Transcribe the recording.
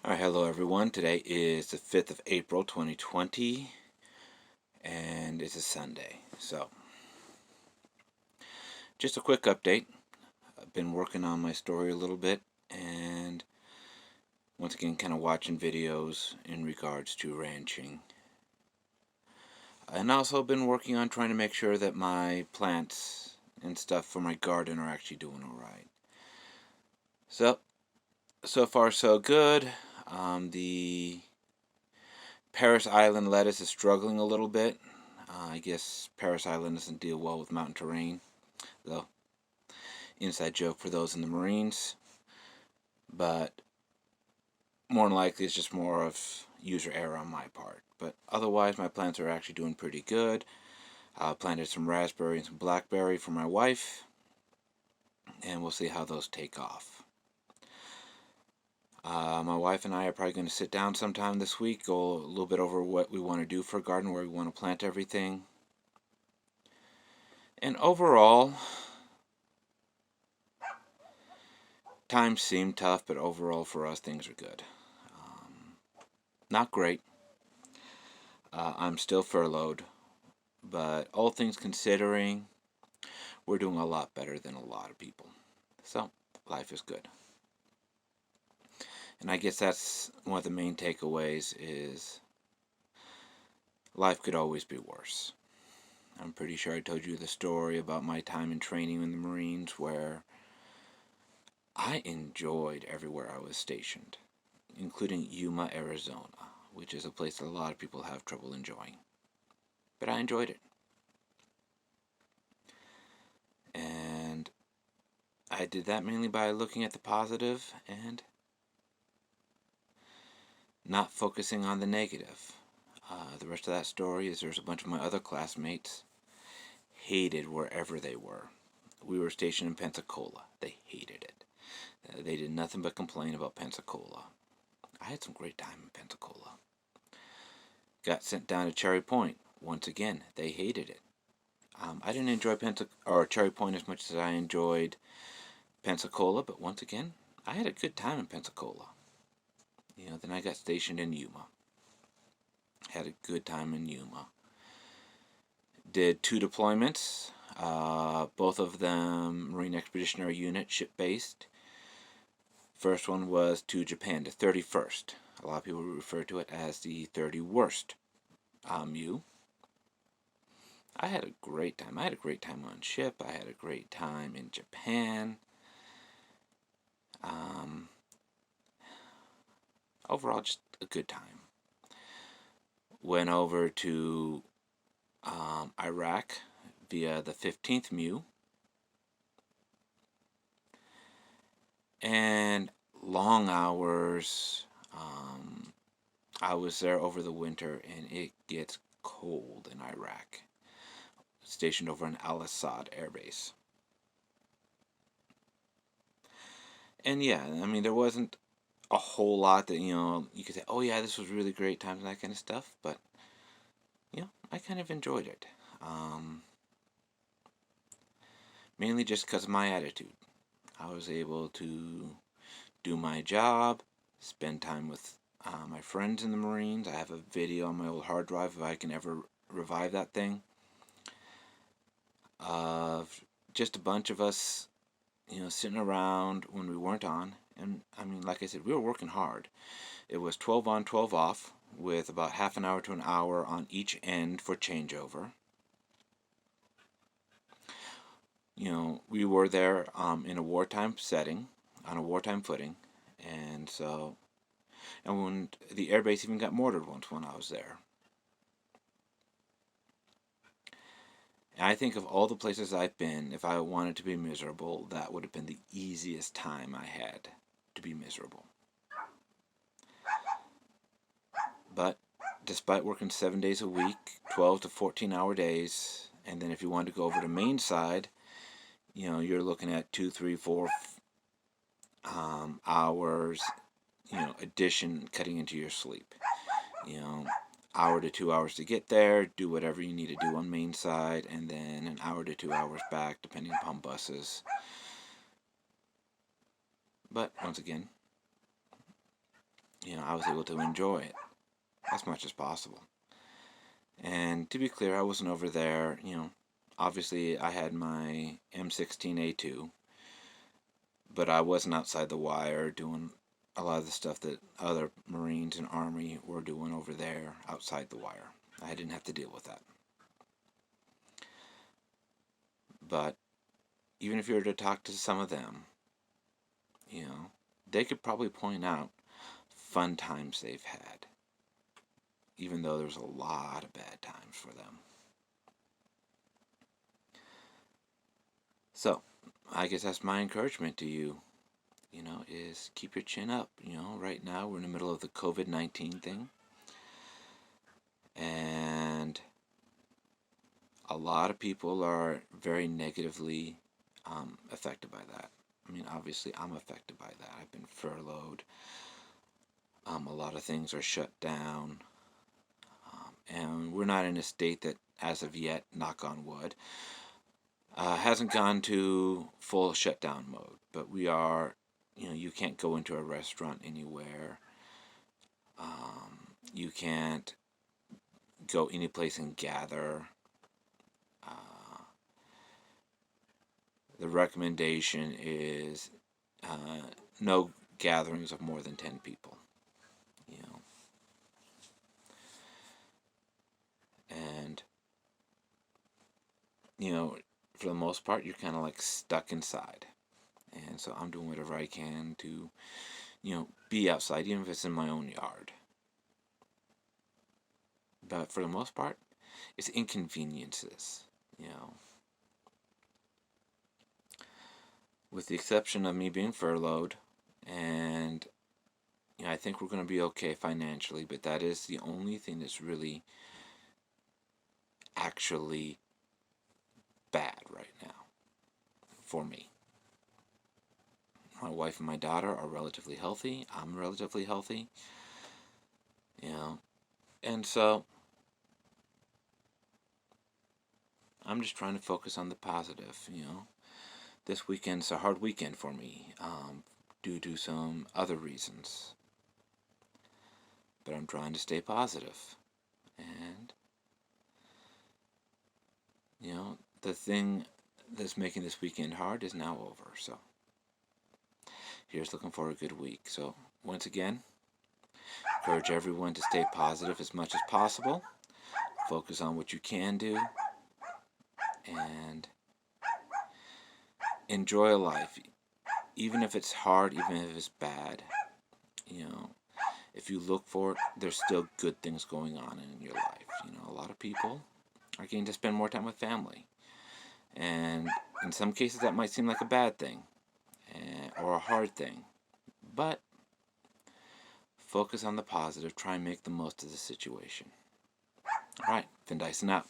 Alright, hello everyone. Today is the 5th of April 2020 and it's a Sunday. So, just a quick update. I've been working on my story a little bit and once again kind of watching videos in regards to ranching. And also been working on trying to make sure that my plants and stuff for my garden are actually doing alright. So far so good. The Parris Island lettuce is struggling a little bit. I guess Parris Island doesn't deal well with mountain terrain, though. Inside joke for those in the Marines. But more than likely it's just more of user error on my part. But otherwise my plants are actually doing pretty good. I planted some raspberry and some blackberry for my wife. And we'll see how those take off. My wife and I are probably going to sit down sometime this week, go a little bit over what we want to do for a garden, where we want to plant everything. And overall, times seem tough, but overall for us things are good. Not great. I'm still furloughed, but all things considering, we're doing a lot better than a lot of people. So, life is good. And I guess that's one of the main takeaways is life could always be worse. I'm pretty sure I told you the story about my time in training in the Marines where I enjoyed everywhere I was stationed, including Yuma, Arizona, which is a place that a lot of people have trouble enjoying. But I enjoyed it. And I did that mainly by looking at the positive and not focusing on the negative. The rest of that story is there's a bunch of my other classmates hated wherever they were. We were stationed in Pensacola. They hated it. They did nothing but complain about Pensacola. I had some great time in Pensacola. Got sent down to Cherry Point. Once again, they hated it. I didn't enjoy Cherry Point as much as I enjoyed Pensacola, but once again, I had a good time in Pensacola. Then I got stationed in Yuma. Had a good time in Yuma. Did 2 deployments, both of them Marine Expeditionary Unit, ship-based. First one was to Japan, the 31st. A lot of people refer to it as the 31st MU. I had a great time. I had a great time on ship. I had a great time in Japan. Overall, just a good time. Went over to Iraq via the 15th MU. And long hours. I was there over the winter, and it gets cold in Iraq. Stationed over in Al Asad Air Base. And yeah, I mean, there wasn't a whole lot that, you could say, oh yeah, this was really great times and that kind of stuff, but, I kind of enjoyed it. Mainly just because of my attitude. I was able to do my job, spend time with my friends in the Marines. I have a video on my old hard drive if I can ever revive that thing. Of just a bunch of us, sitting around when we weren't on. And I mean, like I said, we were working hard. It was 12 on, 12 off, with about half an hour to an hour on each end for changeover. We were there in a wartime setting, on a wartime footing, and when the airbase even got mortared once when I was there. And I think of all the places I've been, if I wanted to be miserable, that would have been the easiest time I had to be miserable. But despite working 7 days a week, 12 to 14-hour days, and then if you wanted to go over to main side, you're looking at 2, 3, 4 hours, addition cutting into your sleep. Hour to 2 hours to get there, do whatever you need to do on main side, and then an hour to 2 hours back, depending upon buses. But once again, I was able to enjoy it as much as possible. And to be clear, I wasn't over there, obviously I had my M16A2, but I wasn't outside the wire doing a lot of the stuff that other Marines and Army were doing over there outside the wire. I didn't have to deal with that. But even if you were to talk to some of them, they could probably point out fun times they've had, even though there's a lot of bad times for them. So, I guess that's my encouragement to you, is keep your chin up. Right now we're in the middle of the COVID-19 thing, and a lot of people are very negatively affected by that. I mean, obviously I'm affected by that. I've been furloughed. A lot of things are shut down. And we're not in a state that, as of yet, knock on wood, hasn't gone to full shutdown mode. But we are, you can't go into a restaurant anywhere. You can't go any place and gather. The recommendation is no gatherings of more than 10 people. And, for the most part, you're kind of like stuck inside. And so I'm doing whatever I can to, be outside, even if it's in my own yard. But for the most part, it's inconveniences, With the exception of me being furloughed, and I think we're going to be okay financially, but that is the only thing that's really actually bad right now for me. My wife and my daughter are relatively healthy. I'm relatively healthy. And so I'm just trying to focus on the positive. This weekend's a hard weekend for me due to some other reasons. But I'm trying to stay positive. And, the thing that's making this weekend hard is now over. So here's looking for a good week. So once again, encourage everyone to stay positive as much as possible. Focus on what you can do. And enjoy life. Even if it's hard, even if it's bad, if you look for it, there's still good things going on in your life. A lot of people are getting to spend more time with family. And in some cases that might seem like a bad thing or a hard thing. But focus on the positive. Try and make the most of the situation. Alright, Finn Dyson out.